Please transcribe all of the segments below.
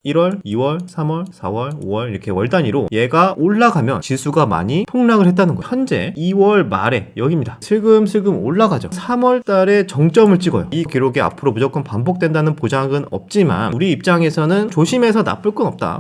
1월, 2월, 3월, 4월, 5월 이렇게 월 단위로 얘가 올라가면 지수가 많이 폭락을 했다는 거예요. 현재 2월 말에 여기입니다. 슬금슬금 올라가죠. 3월 달에 정점을 찍어요. 이 기록이 앞으로 무조건 반복된다는 보장은 없지만 우리 입장에서는 조심해서 나쁠 건 없다.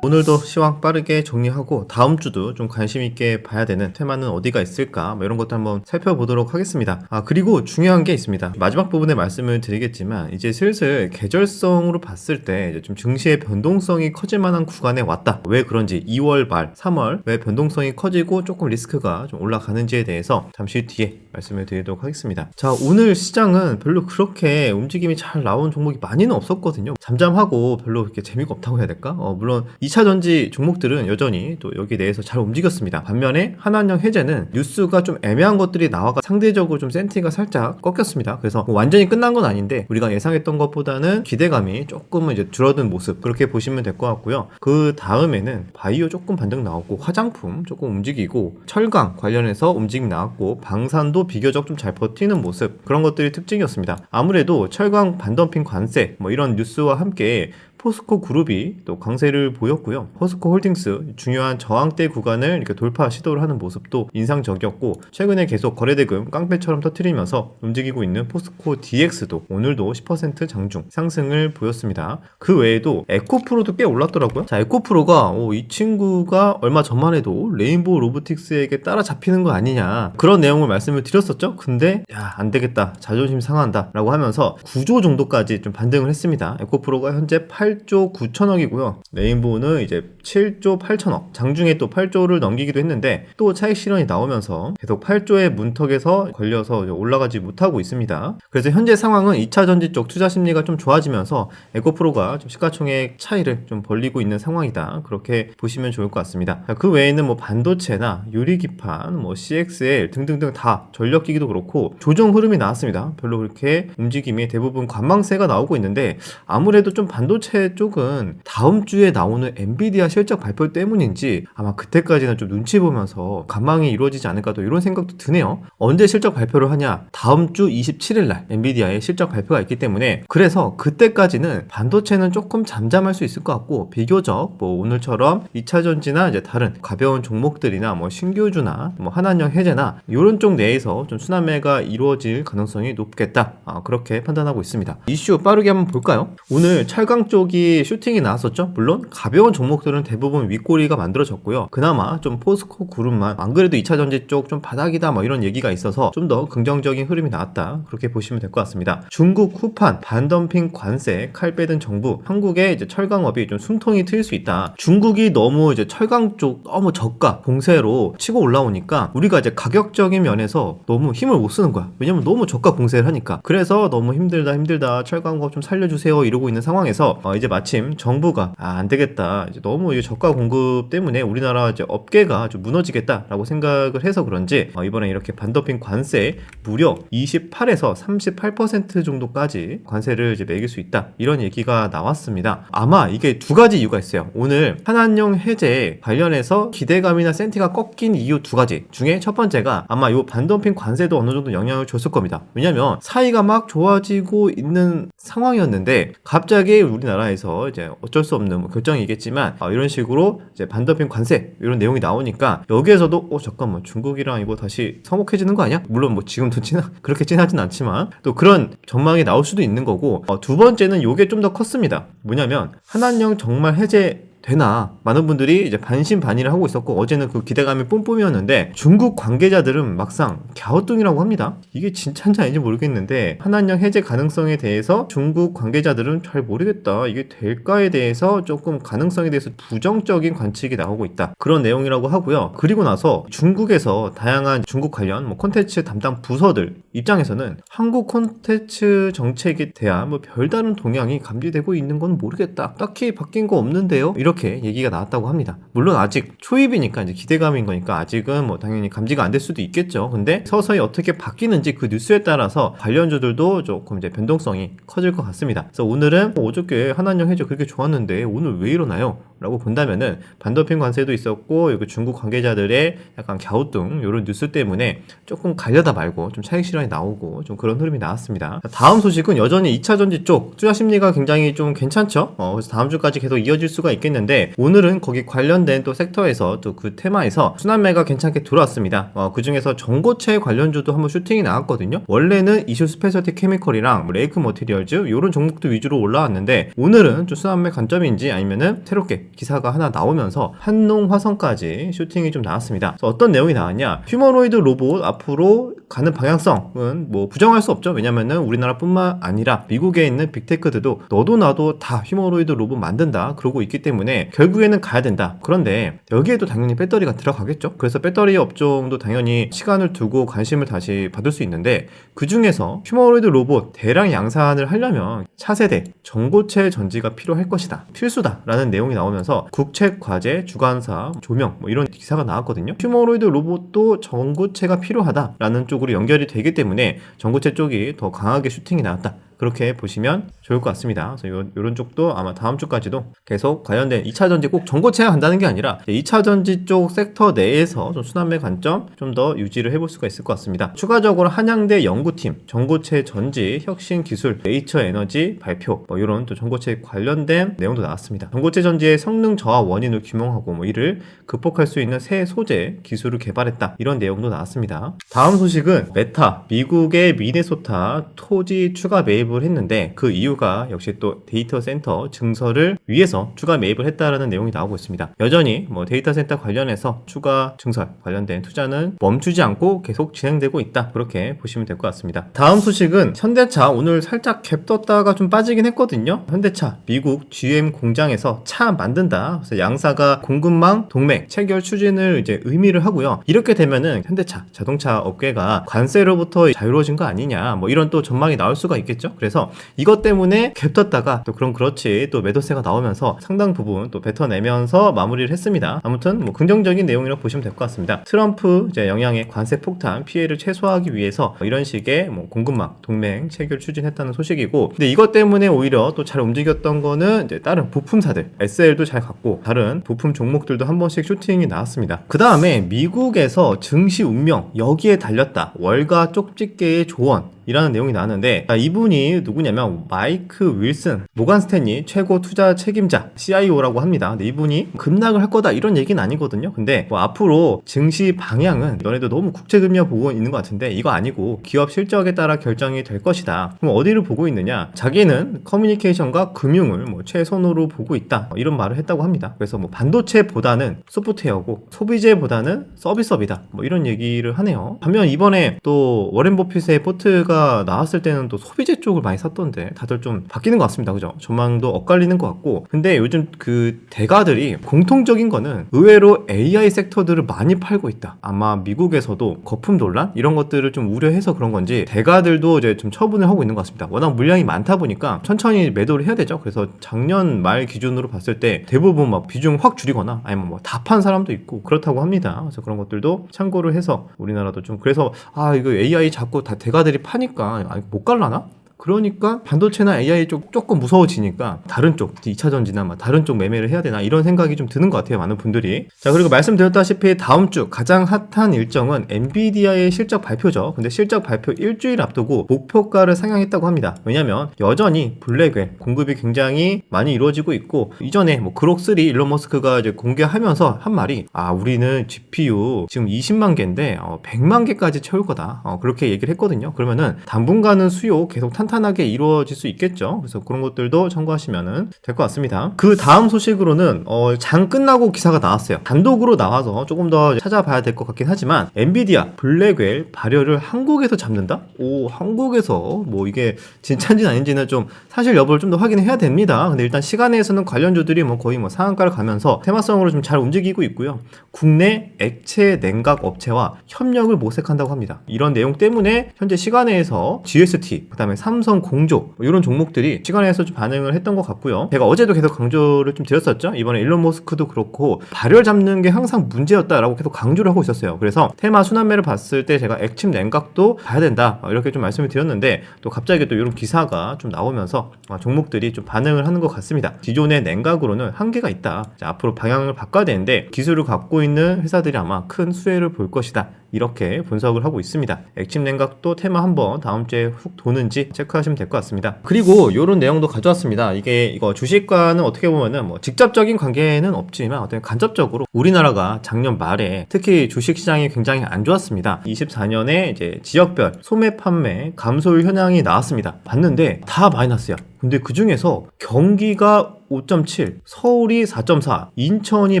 오늘도 시황 빠르게 정리하고 다음 주도 좀 관심 있게 봐야 되는 테마는 어디가 있을까 이런 것도 한번 살펴보도록 하겠습니다. 그리고 중요한 게 있습니다. 마지막 부분에 말씀을 드리겠지만 이제 슬슬 계절성으로 봤을 때 이제 좀 증시의 변동성이 커질 만한 구간에 왔다. 왜 그런지 2월 말 3월 왜 변동성이 커지고 조금 리스크가 좀 올라가는지에 대해서 잠시 뒤에 말씀을 드리도록 하겠습니다. 자, 오늘 시장은 별로 그렇게 움직임이 잘 나온 종목이 많이는 없었거든요. 잠잠하고 별로 그렇게 재미가 없다고 해야 될까? 물론 2차 전지 종목들은 여전히 또 여기 내에서 잘 움직였습니다. 반면에 한한령 해제는 뉴스가 좀 애매한 것들이 나와가 상대적으로 좀 센티가 살짝 꺾였습니다. 그래서 뭐 완전히 끝난 건 아닌데 우리가 예상했던 것보다는 기대감이 조금은 이제 줄어든 모습 그렇게 보시면 될 것 같고요. 그 다음에는 바이오 조금 반등 나왔고 화장품 조금 움직이고 철강 관련해서 움직임 나왔고 방산도 비교적 좀 잘 버티는 모습 그런 것들이 특징이었습니다. 아무래도 철강 반덤핑 관세 뭐 이런 뉴스와 함께 포스코 그룹이 또 강세를 보였고요. 포스코 홀딩스 중요한 저항대 구간을 이렇게 돌파 시도를 하는 모습도 인상적이었고 최근에 계속 거래대금 깡패처럼 터트리면서 움직이고 있는 포스코 DX도 오늘도 10% 장중 상승을 보였습니다. 그 외에도 에코프로도 꽤 올랐더라고요. 자, 에코프로가 이 친구가 얼마 전만 해도 레인보우 로보틱스에게 따라잡히는 거 아니냐 그런 내용을 말씀을 드렸었죠. 근데 안 되겠다 자존심 상한다 라고 하면서 9조 정도까지 좀 반등을 했습니다. 에코프로가 현재 8조 9천억이고요. 레인보우는 이제 7조 8천억. 장중에 또 8조를 넘기기도 했는데 또 차익 실현이 나오면서 계속 8조의 문턱에서 걸려서 올라가지 못하고 있습니다. 그래서 현재 상황은 2차 전지 쪽 투자 심리가 좀 좋아지면서 에코프로가 좀 시가총액 차이를 좀 벌리고 있는 상황이다. 그렇게 보시면 좋을 것 같습니다. 그 외에는 뭐 반도체나 유리기판, 뭐 CXL 등등등 다 전력기기도 그렇고 조정 흐름이 나왔습니다. 별로 그렇게 움직임이 대부분 관망세가 나오고 있는데 아무래도 좀 반도체 쪽은 다음 주에 나오는 엔비디아 실적 발표 때문인지 아마 그때까지는 좀 눈치 보면서 관망이 이루어지지 않을까 또 이런 생각도 드네요. 언제 실적 발표를 하냐? 다음 주 27일 날 엔비디아의 실적 발표가 있기 때문에 그래서 그때까지는 반도체는 조금 잠잠할 수 있을 것 같고 비교적 뭐 오늘처럼 2차 전지나 이제 다른 가벼운 종목들이나 뭐 신규주나 뭐 한한령 해제나 이런 쪽 내에서 좀 순환매가 이루어질 가능성이 높겠다. 그렇게 판단하고 있습니다. 이슈 빠르게 한번 볼까요? 오늘 철강 쪽이 슈팅이 나왔었죠. 물론 가벼운 종목들은 대부분 윗꼬리가 만들어졌고요. 그나마 좀 포스코 그룹만 안 그래도 2차 전지 쪽 좀 바닥이다 뭐 이런 얘기가 있어서 좀 더 긍정적인 흐름이 나왔다. 그렇게 보시면 될 것 같습니다. 중국 후판 반덤핑 관세 칼 빼든 정부 한국의 이제 철강업이 좀 숨통이 트일 수 있다. 중국이 너무 이제 철강 쪽 너무 저가 공세로 치고 올라오니까 우리가 이제 가격적인 면에서 너무 힘을 못 쓰는 거야. 왜냐면 너무 저가 공세를 하니까. 그래서 너무 힘들다 철강업 좀 살려주세요 이러고 있는 상황에서 이제 마침 정부가 안 되겠다. 이제 너무 이게 저가 공급 때문에 우리나라 이제 업계가 좀 무너지겠다라고 생각을 해서 그런지 이번에 이렇게 반덤핑 관세 무려 28에서 38% 정도까지 관세를 이제 매길 수 있다. 이런 얘기가 나왔습니다. 아마 이게 두 가지 이유가 있어요. 오늘 한한령 해제 관련해서 기대감이나 센티가 꺾인 이유 두 가지 중에 첫 번째가 아마 이 반덤핑 관세도 어느 정도 영향을 줬을 겁니다. 왜냐면 사이가 막 좋아지고 있는 상황이었는데 갑자기 우리나라에서 이제 어쩔 수 없는 뭐 결정이겠지만 이런 식으로 이제 반덤핑 관세 이런 내용이 나오니까 여기에서도 잠깐만 중국이랑 이거 다시 서먹해지는 거 아니야? 물론 뭐 지금도 그렇게 진하진 않지만 또 그런 전망이 나올 수도 있는 거고 두 번째는 이게 좀 더 컸습니다. 뭐냐면 한한령 정말 해제 되나 많은 분들이 이제 반신반의를 하고 있었고 어제는 그 기대감이 뿜뿜이었는데 중국 관계자들은 막상 갸우뚱이라고 합니다. 이게 진짜인지 아닌지 모르겠는데 한한령 해제 가능성에 대해서 중국 관계자들은 잘 모르겠다. 이게 될까에 대해서 조금 가능성에 대해서 부정적인 관측이 나오고 있다. 그런 내용이라고 하고요. 그리고 나서 중국에서 다양한 중국 관련 뭐 콘텐츠 담당 부서들 입장에서는 한국 콘텐츠 정책에 대한 뭐 별다른 동향이 감지되고 있는 건 모르겠다. 딱히 바뀐 거 없는데요. 이렇게 이렇게 얘기가 나왔다고 합니다. 물론 아직 초입이니까 이제 기대감인 거니까 아직은 뭐 당연히 감지가 안 될 수도 있겠죠. 근데 서서히 어떻게 바뀌는지 그 뉴스에 따라서 관련주들도 조금 이제 변동성이 커질 것 같습니다. 그래서 오늘은 어저께 한한령 해저 그렇게 좋았는데 오늘 왜 이러나요? 라고 본다면은 반도핑 관세도 있었고 여기 중국 관계자들의 약간 갸우뚱 이런 뉴스 때문에 조금 가려다 말고 좀 차익 실현이 나오고 좀 그런 흐름이 나왔습니다. 다음 소식은 여전히 2차전지 쪽 투자 심리가 굉장히 좀 괜찮죠. 그래서 다음 주까지 계속 이어질 수가 있겠는데 오늘은 거기 관련된 또 섹터에서 또 그 테마에서 순환매가 괜찮게 들어왔습니다. 그 중에서 전고체 관련주도 한번 슈팅이 나왔거든요. 원래는 이슈 스페셜티 케미컬이랑 레이크 머티리얼즈 이런 종목도 위주로 올라왔는데 오늘은 좀 순환매 관점인지 아니면은 새롭게 기사가 하나 나오면서 한농화성까지 슈팅이 좀 나왔습니다. 그래서 어떤 내용이 나왔냐? 휴머노이드 로봇 앞으로 가는 방향성은 뭐 부정할 수 없죠. 왜냐면은 우리나라뿐만 아니라 미국에 있는 빅테크들도 너도 나도 다 휴머노이드 로봇 만든다 그러고 있기 때문에 결국에는 가야 된다. 그런데 여기에도 당연히 배터리가 들어가겠죠. 그래서 배터리 업종도 당연히 시간을 두고 관심을 다시 받을 수 있는데 그 중에서 휴머노이드 로봇 대량 양산을 하려면 차세대 전고체 전지가 필요할 것이다. 필수다 라는 내용이 나오면서 국책 과제 주관사 조명 뭐 이런 기사가 나왔거든요. 휴머노이드 로봇도 전고체가 필요하다라는 쪽으로 연결이 되기 때문에 전고체 쪽이 더 강하게 슈팅이 나왔다. 그렇게 보시면 좋을 것 같습니다. 그래서 이런 쪽도 아마 다음 주까지도 계속 관련된 2차전지 꼭 전고체가 간다는 게 아니라 2차전지 쪽 섹터 내에서 좀 순환매 관점 좀 더 유지를 해볼 수가 있을 것 같습니다. 추가적으로 한양대 연구팀 전고체 전지 혁신 기술 네이처 에너지 발표 뭐 이런 또 전고체 관련된 내용도 나왔습니다. 전고체 전지의 성능 저하 원인을 규명하고 뭐 이를 극복할 수 있는 새 소재 기술을 개발했다. 이런 내용도 나왔습니다. 다음 소식은 메타 미국의 미네소타 토지 추가 매입을 했는데 그 이유가 역시 또 데이터 센터 증설을 위해서 추가 매입을 했다라는 내용이 나오고 있습니다. 여전히 뭐 데이터 센터 관련해서 추가 증설 관련된 투자는 멈추지 않고 계속 진행되고 있다. 그렇게 보시면 될 것 같습니다. 다음 소식은 현대차 오늘 살짝 갭 떴다가 좀 빠지긴 했거든요. 현대차 미국 GM 공장에서 차 만든다. 그래서 양사가 공급망 동맥 체결 추진을 이제 의미를 하고요. 이렇게 되면은 현대차 자동차 업계가 관세로부터 자유로워진 거 아니냐. 뭐 이런 또 전망이 나올 수가 있겠죠. 그래서 이것 때문에 갭 떴다가 또 그렇지 또 매도세가 나오면서 상당 부분 또 뱉어내면서 마무리를 했습니다. 아무튼 뭐 긍정적인 내용이라고 보시면 될 것 같습니다. 트럼프 이제 영향의 관세 폭탄 피해를 최소화하기 위해서 이런 식의 뭐 공급망 동맹 체결 추진했다는 소식이고 근데 이것 때문에 오히려 또 잘 움직였던 거는 이제 다른 부품사들 SL도 잘 갔고 다른 부품 종목들도 한 번씩 슈팅이 나왔습니다. 그 다음에 미국에서 증시 운명 여기에 달렸다. 월가 쪽집게의 조언 이라는 내용이 나왔는데 이분이 누구냐면 마이크 윌슨 모간 스탠리 최고 투자 책임자 CIO라고 합니다. 근데 이분이 급락을 할 거다 이런 얘기는 아니거든요. 근데 뭐 앞으로 증시 방향은 너네도 너무 국제금융 보고 있는 것 같은데 이거 아니고 기업 실적에 따라 결정이 될 것이다. 그럼 어디를 보고 있느냐? 자기는 커뮤니케이션과 금융을 뭐 최선으로 보고 있다. 이런 말을 했다고 합니다. 그래서 뭐 반도체보다는 소프트웨어고 소비재보다는 서비스업이다. 뭐 이런 얘기를 하네요. 반면 이번에 또 워렌 버핏의 포트가 나왔을 때는 또 소비재 쪽을 많이 샀던데 다들 좀 바뀌는 것 같습니다. 그죠? 전망도 엇갈리는 것 같고 근데 요즘 그 대가들이 공통적인 거는 의외로 AI 섹터들을 많이 팔고 있다. 아마 미국에서도 거품 논란 이런 것들을 좀 우려해서 그런 건지 대가들도 이제 좀 처분을 하고 있는 것 같습니다. 워낙 물량이 많다 보니까 천천히 매도를 해야 되죠. 그래서 작년 말 기준으로 봤을 때 대부분 막 비중 확 줄이거나 아니면 뭐 다 판 사람도 있고 그렇다고 합니다. 그래서 그런 것들도 참고를 해서 우리나라도 좀 그래서 이거 AI 자꾸 다 대가들이 파니까 못 갈라나? 그러니까 반도체나 AI 쪽 조금 무서워지니까 다른 쪽 2차전지나 다른 쪽 매매를 해야 되나 이런 생각이 좀 드는 것 같아요. 많은 분들이. 자 그리고 말씀드렸다시피 다음 주 가장 핫한 일정은 엔비디아의 실적 발표죠. 근데 실적 발표 일주일 앞두고 목표가를 상향했다고 합니다. 왜냐면 여전히 블랙웰 공급이 굉장히 많이 이루어지고 있고 이전에 뭐 그록3 일론 머스크가 이제 공개하면서 한 말이 우리는 GPU 지금 20만 개인데 100만 개까지 채울 거다. 그렇게 얘기를 했거든요. 그러면은 당분간은 수요 계속 탄탄하게 이루어질 수 있겠죠. 그래서 그런 것들도 참고하시면 될 것 같습니다. 그 다음 소식으로는 장 끝나고 기사가 나왔어요. 단독으로 나와서 조금 더 찾아봐야 될 것 같긴 하지만 엔비디아 블랙웰 발효를 한국에서 잡는다? 한국에서 뭐 이게 진짜인지는 아닌지는 좀 사실 여부를 좀 더 확인해야 됩니다. 근데 일단 시간에서는 관련주들이 뭐 거의 뭐 상한가를 가면서 테마성으로 좀 잘 움직이고 있고요. 국내 액체 냉각 업체와 협력을 모색한다고 합니다. 이런 내용 때문에 현재 시간에서 GST 그다음에 삼성 삼성 공조 이런 종목들이 시간에서 좀 반응을 했던 것 같고요. 제가 어제도 계속 강조를 좀 드렸었죠. 이번에 일론 머스크도 그렇고 발열 잡는 게 항상 문제였다라고 계속 강조를 하고 있었어요. 그래서 테마 순환매를 봤을 때 제가 액침 냉각도 봐야 된다 이렇게 좀 말씀을 드렸는데 또 갑자기 또 이런 기사가 좀 나오면서 종목들이 좀 반응을 하는 것 같습니다. 기존의 냉각으로는 한계가 있다. 자, 앞으로 방향을 바꿔야 되는데 기술을 갖고 있는 회사들이 아마 큰 수혜를 볼 것이다. 이렇게 분석을 하고 있습니다. 액침 냉각도 테마 한번 다음 주에 훅 도는지 체크하시면 될 것 같습니다. 그리고 이런 내용도 가져왔습니다. 이거 주식과는 어떻게 보면은 뭐 직접적인 관계는 없지만 어떤 간접적으로 우리나라가 작년 말에 특히 주식 시장이 굉장히 안 좋았습니다. 24년에 이제 지역별 소매 판매 감소율 현황이 나왔습니다. 봤는데 다 마이너스야. 근데 그 중에서 경기가 5.7, 서울이 4.4, 인천이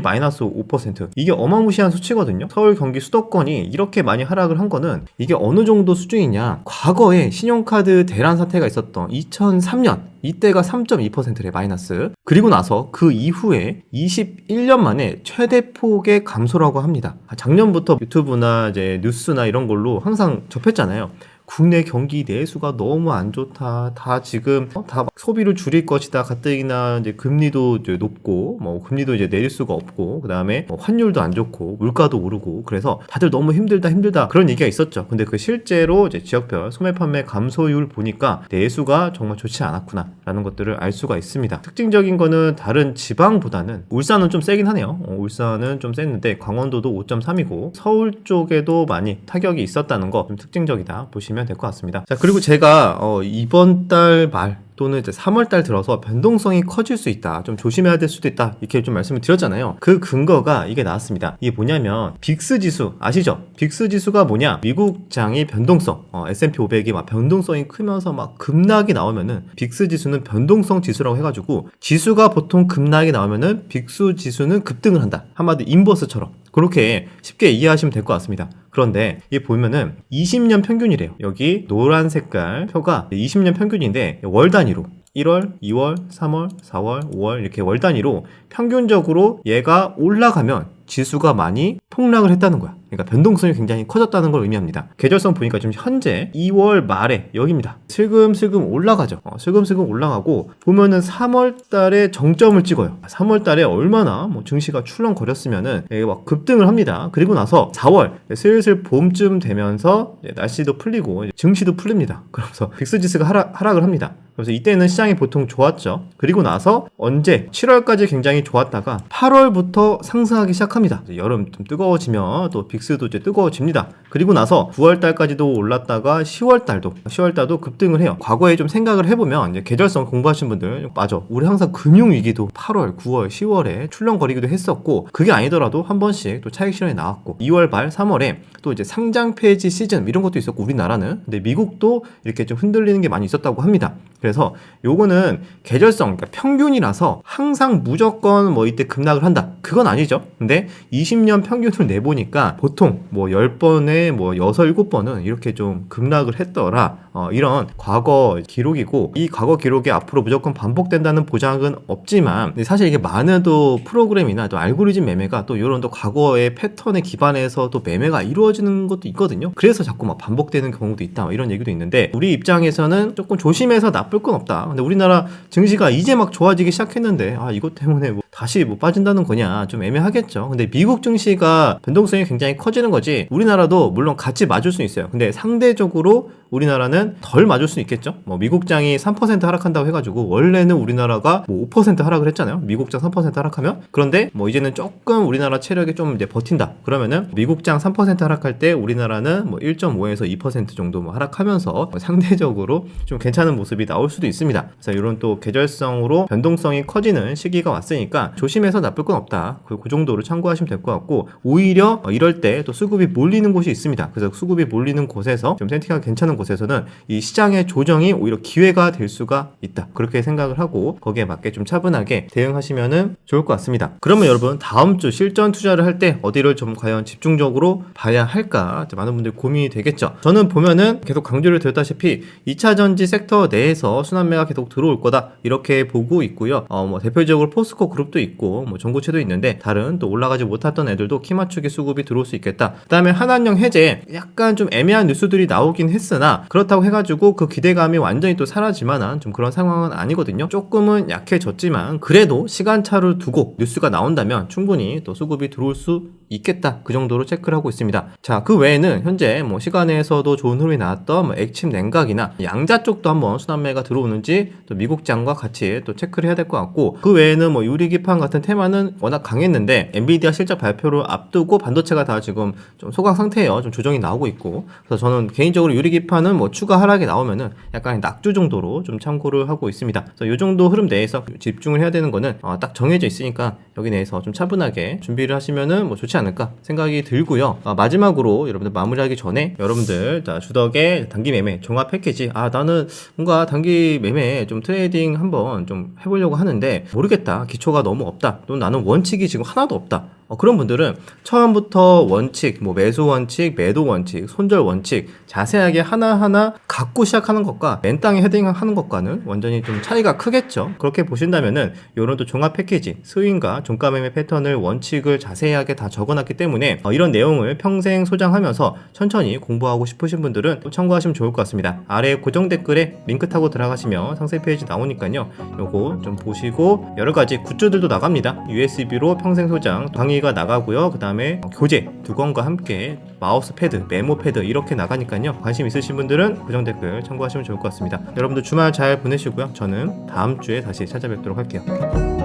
마이너스 5%. 이게 어마무시한 수치거든요. 서울, 경기, 수도권이 이렇게 많이 하락을 한 거는 이게 어느 정도 수준이냐. 과거에 신용카드 대란 사태가 있었던 2003년 이때가 3.2%래 마이너스. 그리고 나서 그 이후에 21년 만에 최대 폭의 감소라고 합니다. 작년부터 유튜브나 이제 뉴스나 이런 걸로 항상 접했잖아요. 국내 경기 내수가 너무 안 좋다. 다 지금 다 소비를 줄일 것이다. 가뜩이나 이제 금리도 이제 높고, 뭐 금리도 이제 내릴 수가 없고, 그 다음에 환율도 안 좋고, 물가도 오르고, 그래서 다들 너무 힘들다 그런 얘기가 있었죠. 근데 그 실제로 이제 지역별 소매 판매 감소율 보니까 내수가 정말 좋지 않았구나라는 것들을 알 수가 있습니다. 특징적인 거는 다른 지방보다는 울산은 좀 세긴 하네요. 울산은 좀 셌는데 강원도도 5.3이고 서울 쪽에도 많이 타격이 있었다는 거 좀 특징적이다 보시면 될 것 같습니다. 자, 그리고 제가 이번 달 말 또는 이제 3월달 들어서 변동성이 커질 수 있다. 좀 조심해야 될 수도 있다. 이렇게 좀 말씀을 드렸잖아요. 그 근거가 이게 나왔습니다. 이게 뭐냐면 빅스 지수 아시죠? 빅스 지수가 뭐냐? 미국장이 변동성, S&P 500이 막 변동성이 크면서 막 급락이 나오면은 빅스 지수는 변동성 지수라고 해가지고 지수가 보통 급락이 나오면은 빅스 지수는 급등을 한다. 한마디 인버스처럼. 그렇게 쉽게 이해하시면 될 것 같습니다. 그런데 이게 보면은 20년 평균이래요. 여기 노란 색깔 표가 20년 평균인데 월 단위로 1월, 2월, 3월, 4월, 5월 이렇게 월 단위로 평균적으로 얘가 올라가면 지수가 많이 폭락을 했다는 거야. 그러니까 변동성이 굉장히 커졌다는 걸 의미합니다. 계절성 보니까 지금 현재 2월 말에 여기입니다. 슬금슬금 올라가죠. 슬금슬금 올라가고 보면은 3월 달에 정점을 찍어요. 3월 달에 얼마나 증시가 출렁거렸으면은 막 급등을 합니다. 그리고 나서 4월 슬슬 봄쯤 되면서 날씨도 풀리고 증시도 풀립니다. 그러면서 빅스 지수가 하락을 합니다. 그래서 이때는 시장이 보통 좋았죠. 그리고 나서 언제 7월까지 굉장히 좋았다가 8월부터 상승하기 시작합니다. 여름 좀 뜨거워지면 또 빅스도 이제 뜨거워집니다. 그리고 나서 9월달까지도 올랐다가 10월달도 급등을 해요. 과거에 좀 생각을 해보면 이제 계절성 공부하신 분들 맞아. 우리 항상 금융위기도 8월, 9월, 10월에 출렁거리기도 했었고 그게 아니더라도 한 번씩 또 차익 실현이 나왔고 2월 말 3월에 또 이제 상장 폐지 시즌 이런 것도 있었고 우리나라는 근데 미국도 이렇게 좀 흔들리는 게 많이 있었다고 합니다. 그래서 요거는 계절성, 그러니까 평균이라서 항상 무조건 이때 급락을 한다. 그건 아니죠. 근데 20년 평균을 내보니까 보통 10번에 6, 7번은 이렇게 좀 급락을 했더라. 이런 과거 기록이고 이 과거 기록이 앞으로 무조건 반복된다는 보장은 없지만 사실 이게 많은 또 프로그램이나 또 알고리즘 매매가 또 이런 또 과거의 패턴에 기반해서 또 매매가 이루어지는 것도 있거든요. 그래서 자꾸 막 반복되는 경우도 있다. 이런 얘기도 있는데 우리 입장에서는 조금 조심해서 나쁠 건 없다. 근데 우리나라 증시가 이제 막 좋아지기 시작했는데 이것 때문에 다시 빠진다는 거냐 좀 애매하겠죠. 근데 미국 증시가 변동성이 굉장히 커지는 거지 우리나라도 물론 같이 맞을 수는 있어요. 근데 상대적으로 우리나라는 덜 맞을 수 있겠죠. 미국장이 3% 하락한다고 해가지고 원래는 우리나라가 5% 하락을 했잖아요. 미국장 3% 하락하면 그런데 이제는 조금 우리나라 체력이 좀 이제 버틴다. 그러면은 미국장 3% 하락할 때 우리나라는 1.5에서 2% 정도 하락하면서 상대적으로 좀 괜찮은 모습이 나올 수도 있습니다. 그래서 이런 또 계절성으로 변동성이 커지는 시기가 왔으니까 조심해서 나쁠 건 없다. 그 정도로 참고하시면 될 것 같고 오히려 이럴 때 또 수급이 몰리는 곳이 있습니다. 그래서 수급이 몰리는 곳에서 좀 센팅하기 괜찮은 곳에서는 이 시장의 조정이 오히려 기회가 될 수가 있다. 그렇게 생각을 하고 거기에 맞게 좀 차분하게 대응하시면은 좋을 것 같습니다. 그러면 여러분 다음 주 실전 투자를 할 때 어디를 좀 과연 집중적으로 봐야 할까? 많은 분들 고민이 되겠죠. 저는 보면은 계속 강조를 드렸다시피 2차 전지 섹터 내에서 순환매가 계속 들어올 거다. 이렇게 보고 있고요. 대표적으로 포스코 그룹도 있고 전고체도 있는데 다른 또 올라가지 못했던 애들도 키 맞추기 수급이 들어올 수 있겠다. 그 다음에 한한령 해제 약간 좀 애매한 뉴스들이 나오긴 했으나 그러나 그렇다고 해가지고 그 기대감이 완전히 또 사라질 만한 좀 그런 상황은 아니거든요. 조금은 약해졌지만 그래도 시간차를 두고 뉴스가 나온다면 충분히 또 수급이 들어올 수 있겠다, 그 정도로 체크를 하고 있습니다. 자, 그 외에는 현재 뭐 시간에서도 좋은 흐름이 나왔던 뭐 액침 냉각이나 양자 쪽도 한번 순환매가 들어오는지 또 미국장과 같이 또 체크를 해야 될 것 같고, 그 외에는 뭐 유리기판 같은 테마는 워낙 강했는데 엔비디아 실적 발표를 앞두고 반도체가 다 지금 좀 소강 상태예요. 좀 조정이 나오고 있고, 그래서 저는 개인적으로 유리기판은 뭐 추가 하락이 나오면은 약간 낙주 정도로 좀 참고를 하고 있습니다. 그래서 이 정도 흐름 내에서 집중을 해야 되는 거는 딱 정해져 있으니까 여기 내에서 좀 차분하게 준비를 하시면은 뭐 좋지 않을까 생각이 들고요. 마지막으로 여러분들 마무리하기 전에 여러분들 주덕의 단기 매매 종합 패키지, 나는 뭔가 단기 매매 좀 트레이딩 한번 좀 해보려고 하는데 모르겠다, 기초가 너무 없다, 또 나는 원칙이 지금 하나도 없다, 그런 분들은 처음부터 원칙, 뭐 매수 원칙, 매도 원칙, 손절 원칙 자세하게 하나하나 갖고 시작하는 것과 맨땅에 헤딩하는 것과는 완전히 좀 차이가 크겠죠. 그렇게 보신다면은 요런 또 종합 패키지, 스윙과 종가 매매 패턴을 원칙을 자세하게 다 적어놨기 때문에 이런 내용을 평생 소장하면서 천천히 공부하고 싶으신 분들은 참고하시면 좋을 것 같습니다. 아래 고정 댓글에 링크 타고 들어가시면 상세 페이지 나오니까요. 요거 좀 보시고 여러 가지 굿즈들도 나갑니다. USB로 평생 소장 강의가 나가고요. 그 다음에 교재 2권과 함께 마우스 패드, 메모 패드 이렇게 나가니까요. 관심 있으신 분들은 고정 댓글 참고하시면 좋을 것 같습니다. 여러분들 주말 잘 보내시고요. 저는 다음 주에 다시 찾아뵙도록 할게요.